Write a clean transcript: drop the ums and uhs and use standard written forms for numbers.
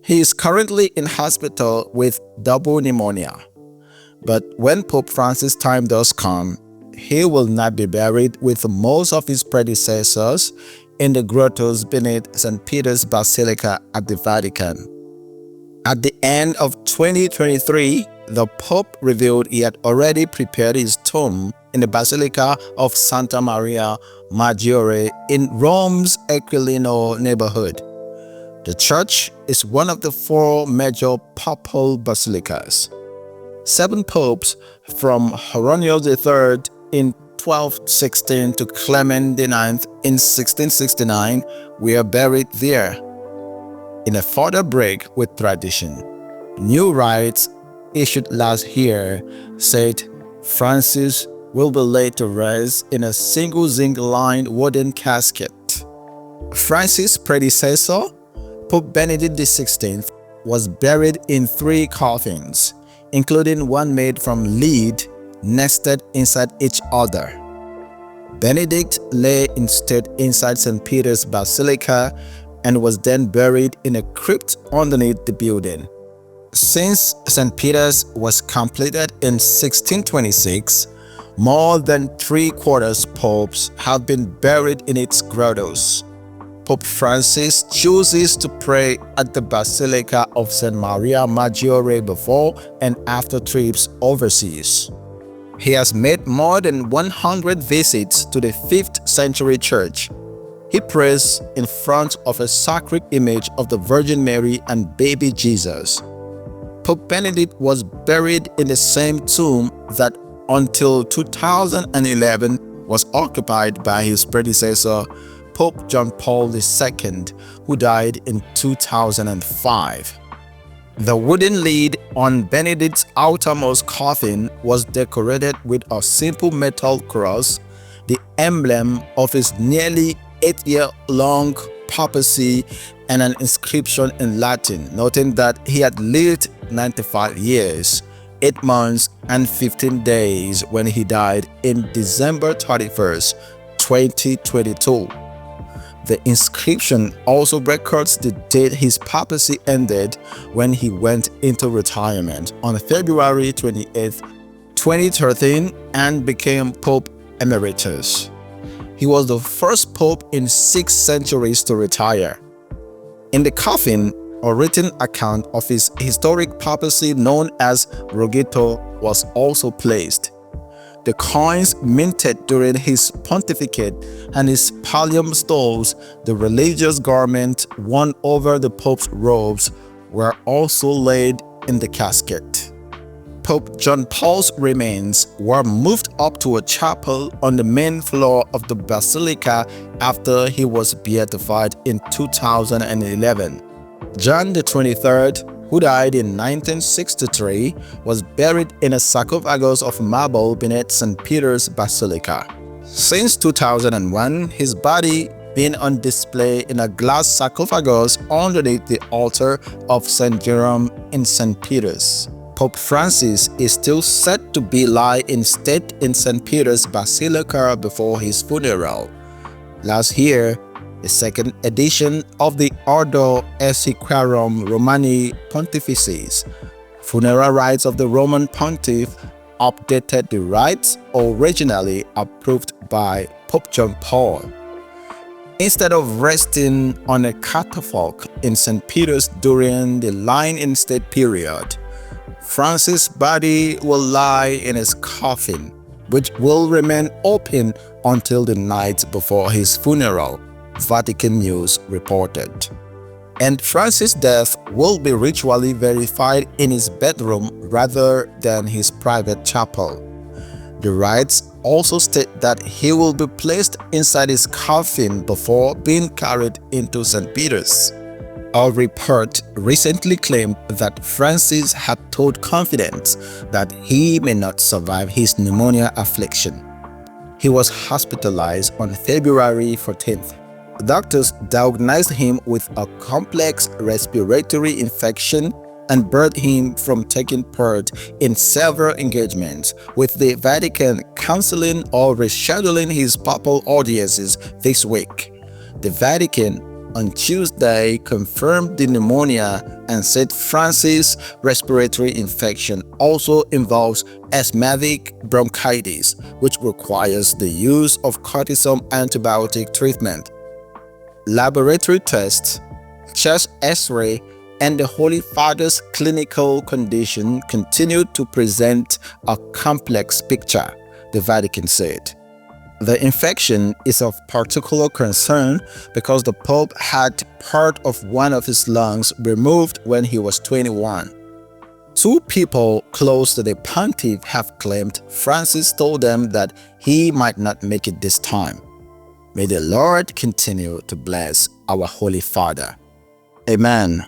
He is currently in hospital with double pneumonia. But when Pope Francis' time does come, he will not be buried with most of his predecessors in the grottos beneath St. Peter's Basilica at the Vatican. At the end of 2023, the Pope revealed he had already prepared his tomb in the Basilica of Santa Maria Maggiore in Rome's Aquilino neighborhood. The church is one of the 4 major papal basilicas. 7 popes, from Honorius III in 1216 to Clement IX in 1669, were buried there. In a further break with tradition, new rites issued last year said Francis will be laid to rest in a single zinc-lined wooden casket. Francis' predecessor, Pope Benedict XVI, was buried in 3 coffins, including one made from lead nested inside each other. Benedict lay instead inside St. Peter's Basilica and was then buried in a crypt underneath the building. Since St. Peter's was completed in 1626, more than 3/4 popes have been buried in its grottos. Pope Francis chooses to pray at the Basilica of St. Maria Maggiore before and after trips overseas. He has made more than 100 visits to the 5th century church. He prays in front of a sacred image of the Virgin Mary and baby Jesus. Pope Benedict was buried in the same tomb that until 2011 was occupied by his predecessor, Pope John Paul II, who died in 2005. The wooden lid on Benedict's outermost coffin was decorated with a simple metal cross, the emblem of his nearly 8-year-long papacy, and an inscription in Latin, noting that he had lived 95 years, 8 months, and 15 days when he died in December 31st, 2022. The inscription also records the date his papacy ended when he went into retirement on February 28, 2013, and became Pope Emeritus. He was the first pope in 6 centuries to retire. In the coffin, a written account of his historic papacy known as Rogito was also placed. The coins minted during his pontificate and his pallium stoles, the religious garment worn over the Pope's robes, were also laid in the casket. Pope John Paul's remains were moved up to a chapel on the main floor of the basilica after he was beatified in 2011. John the 23rd, who died in 1963, was buried in a sarcophagus of marble beneath St. Peter's Basilica. Since 2001, his body been on display in a glass sarcophagus underneath the altar of St. Jerome in St. Peter's. Pope Francis is still set to lie in state in St. Peter's Basilica before his funeral. Last year, the 2nd edition of the Ordo Esequiarum Romani Pontifices, funeral rites of the Roman Pontiff, updated the rites originally approved by Pope John Paul. Instead of resting on a catafalque in St. Peter's during the lying-in-state period, Francis' body will lie in his coffin, which will remain open until the night before his funeral, Vatican News reported. And Francis' death will be ritually verified in his bedroom rather than his private chapel. The rites also state that he will be placed inside his coffin before being carried into St. Peter's. A report recently claimed that Francis had told confidants that he may not survive his pneumonia affliction. He was hospitalized on February 14th. Doctors diagnosed him with a complex respiratory infection and barred him from taking part in several engagements, with the Vatican cancelling or rescheduling his papal audiences this week. The Vatican on Tuesday confirmed the pneumonia and said Francis' respiratory infection also involves asthmatic bronchitis, which requires the use of cortisone antibiotic treatment. Laboratory tests, chest X-ray, and the Holy Father's clinical condition continued to present a complex picture, the Vatican said. The infection is of particular concern because the Pope had part of one of his lungs removed when he was 21. Two people close to the pontiff have claimed Francis told them that he might not make it this time. May the Lord continue to bless our Holy Father. Amen.